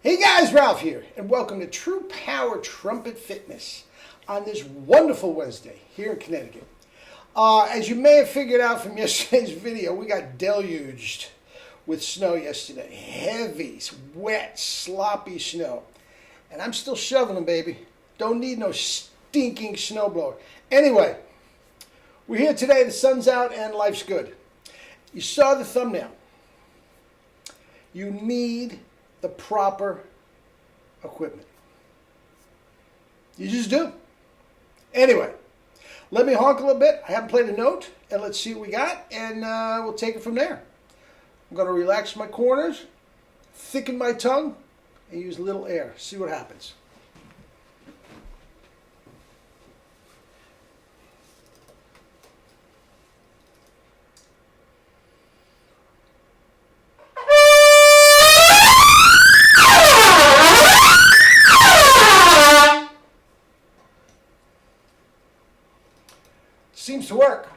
Hey guys, Ralph here, and welcome to True Power Trumpet Fitness on this wonderful Wednesday here in Connecticut. As you may have figured out from yesterday's video, we got deluged with snow yesterday. Heavy, wet, sloppy snow. And I'm still shoveling, baby. Don't need no stinking snowblower. Anyway, we're here today, the sun's out, and life's good. You saw the thumbnail. You need the proper equipment. You just do. Anyway, let me honk a little bit. I haven't played a note, and let's see what we got, and we'll take it from there. I'm going to relax my corners, thicken my tongue, and use a little air. See what happens. Seems to work.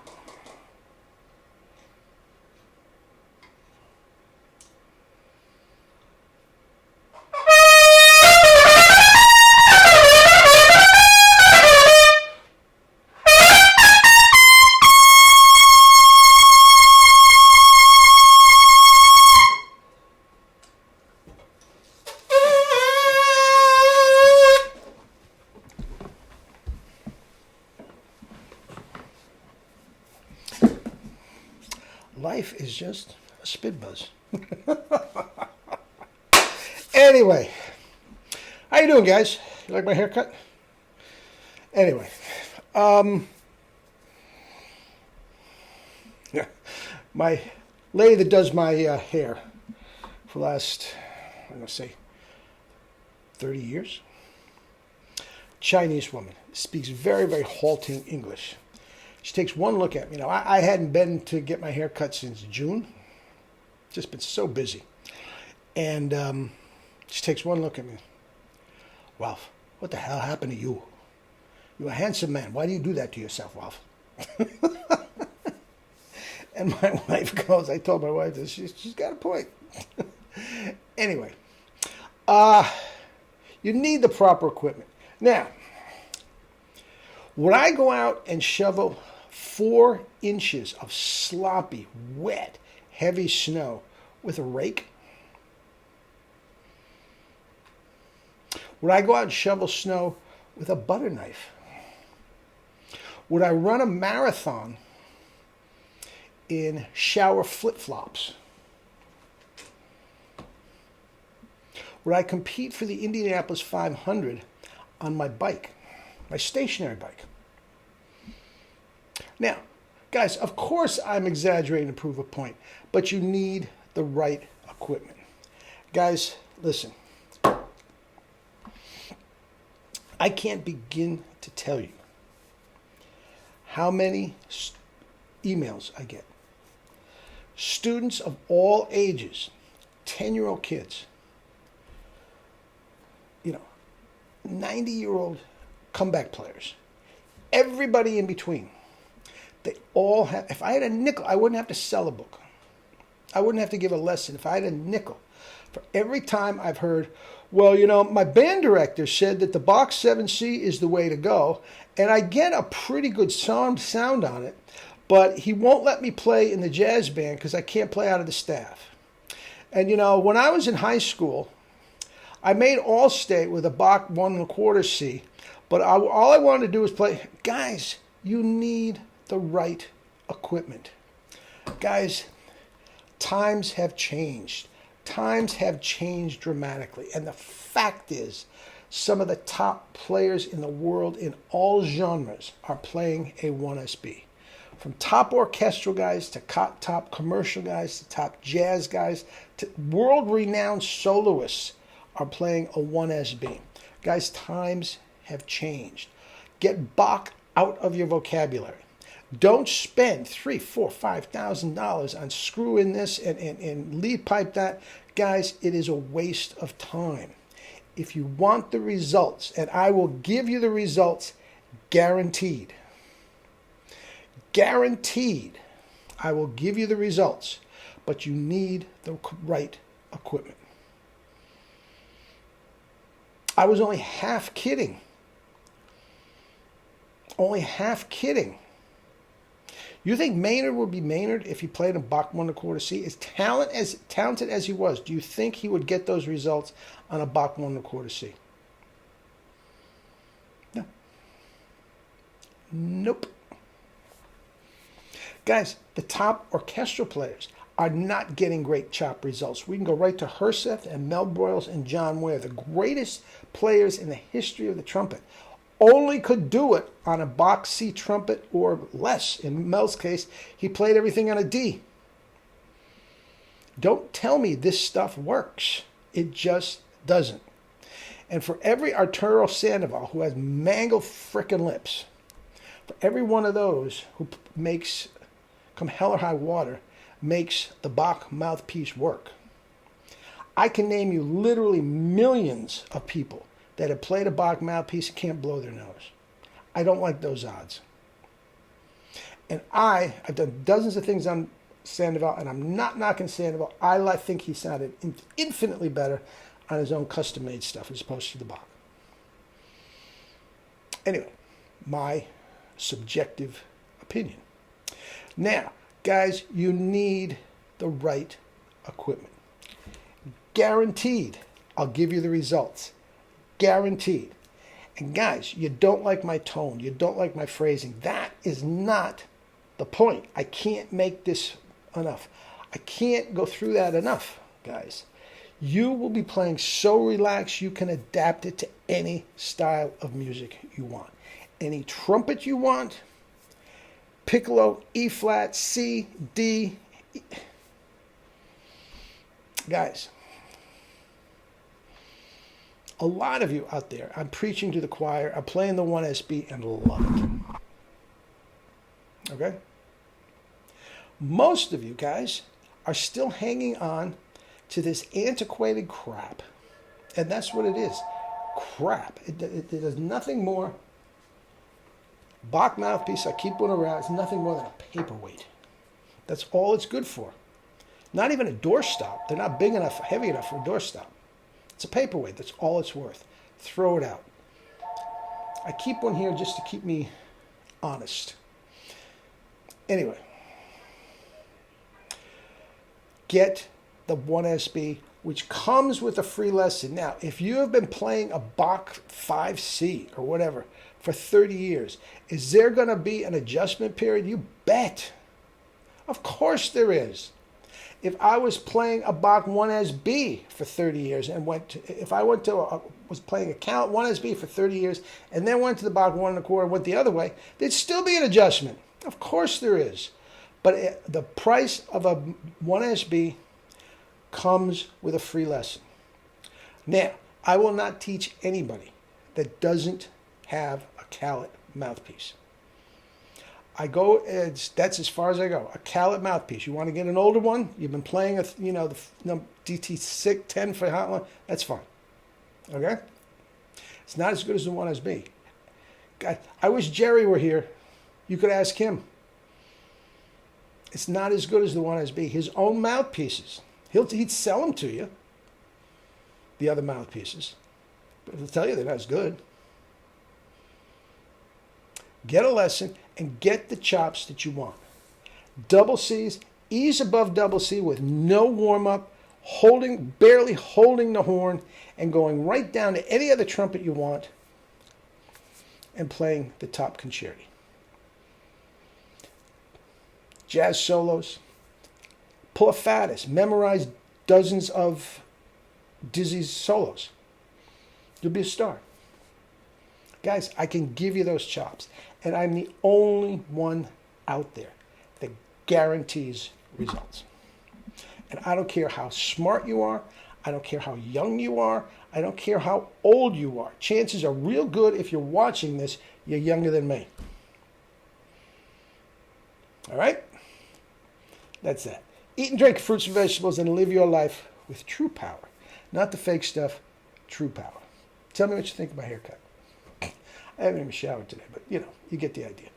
Life is just a spit buzz. Anyway, how you doing, guys? You like my haircut? Anyway, yeah, my lady that does my hair for the last, I'm going to say, 30 years, Chinese woman, speaks very, very halting English. She takes one look at me. Now, I hadn't been to get my hair cut since June. Just been so busy. And she takes one look at me. Ralph, what the hell happened to you? You're a handsome man. Why do you do that to yourself, Ralph? And my wife goes, I told my wife this. She's got a point. Anyway, you need the proper equipment. Now, would I go out and shovel 4 inches of sloppy, wet, heavy snow with a rake? Would I go out and shovel snow with a butter knife? Would I run a marathon in shower flip-flops? Would I compete for the Indianapolis 500 on my bike? My stationary bike. Now, guys, of course I'm exaggerating to prove a point, but you need the right equipment. Guys, listen. I can't begin to tell you how many emails I get. Students of all ages, 10-year-old kids, 90-year-old comeback players, everybody in between. They all have, if I had a nickel, I wouldn't have to sell a book. I wouldn't have to give a lesson. If I had a nickel for every time I've heard, well, my band director said that the Bach 7C is the way to go, and I get a pretty good sound on it, but he won't let me play in the jazz band because I can't play out of the staff. And, when I was in high school, I made All-State with a Bach 1 1/4 C, but all I wanted to do was play. Guys, you need the right equipment. Guys, times have changed. Times have changed dramatically. And the fact is, some of the top players in the world in all genres are playing a 1SB. From top orchestral guys to top commercial guys to top jazz guys to world-renowned soloists are playing a 1SB. Guys, times have changed. Get Bach out of your vocabulary. Don't spend $3,000, $4,000, $5,000 on screwing this and lead pipe that. Guys, it is a waste of time. If you want the results, and I will give you the results guaranteed. Guaranteed, I will give you the results, but you need the right equipment. I was only half kidding. Only half kidding. You think Maynard would be Maynard if he played in Bach 1 1/4 C? As talented as he was, do you think he would get those results on a Bach 1 1/4 C? No. Nope. Guys, the top orchestral players are not getting great chop results. We can go right to Herseth and Mel Broyles and John Ware, the greatest players in the history of the trumpet. Only could do it on a Bach C trumpet or less. In Mel's case, he played everything on a D. Don't tell me this stuff works. It just doesn't. And for every Arturo Sandoval who has mangled frickin' lips, for every one of those who makes, come hell or high water, makes the Bach mouthpiece work, I can name you literally millions of people that have played a Bach mouthpiece and can't blow their nose. I don't like those odds. And I've done dozens of things on Sandoval, and I'm not knocking Sandoval. I think he sounded infinitely better on his own custom-made stuff as opposed to the Bach. Anyway, my subjective opinion. Now, guys, you need the right equipment. Guaranteed, I'll give you the results. Guaranteed. And guys, you don't like my tone. You don't like my phrasing. That is not the point. I can't make this enough. I can't go through that enough, guys. You will be playing so relaxed you can adapt it to any style of music you want. Any trumpet you want, piccolo, E flat, C, D. Guys, a lot of you out there, I'm preaching to the choir, I'm playing the 1SB and love it. Okay? Most of you guys are still hanging on to this antiquated crap. And that's what it is. Crap. It does nothing more. Bach mouthpiece, I keep one around, it's nothing more than a paperweight. That's all it's good for. Not even a doorstop. They're not big enough, heavy enough for a doorstop. It's a paperweight. That's all it's worth. Throw it out. I keep one here just to keep me honest. Anyway, get the 1SB, which comes with a free lesson. Now, if you have been playing a Bach 5C or whatever for 30 years, is there going to be an adjustment period? You bet. Of course there is. If I was playing a Bach 1SB for 30 years and was playing a count 1SB for 30 years and then went to the Bach 1 1/4 and went the other way, there'd still be an adjustment. Of course there is. But the price of a 1SB comes with a free lesson. Now, I will not teach anybody that doesn't have a Calet mouthpiece. That's as far as I go. A Calet mouthpiece. You want to get an older one? You've been playing the DT6 10 for Hotline. That's fine. Okay? It's not as good as the 1SB. God, I wish Jerry were here. You could ask him. It's not as good as the 1SB. His own mouthpieces. He'd sell them to you. The other mouthpieces. But he'll tell you they're not as good. Get a lesson and get the chops that you want. Double C's, E's above double C with no warm-up, barely holding the horn, and going right down to any other trumpet you want and playing the top concerti. Jazz solos. Pull a Faddis. Memorize dozens of Dizzy's solos. You'll be a star. Guys, I can give you those chops. And I'm the only one out there that guarantees results. And I don't care how smart you are. I don't care how young you are. I don't care how old you are. Chances are real good if you're watching this, you're younger than me. All right? That's that. Eat and drink fruits and vegetables and live your life with true power. Not the fake stuff, true power. Tell me what you think of my haircut. I haven't even showered today, but you get the idea.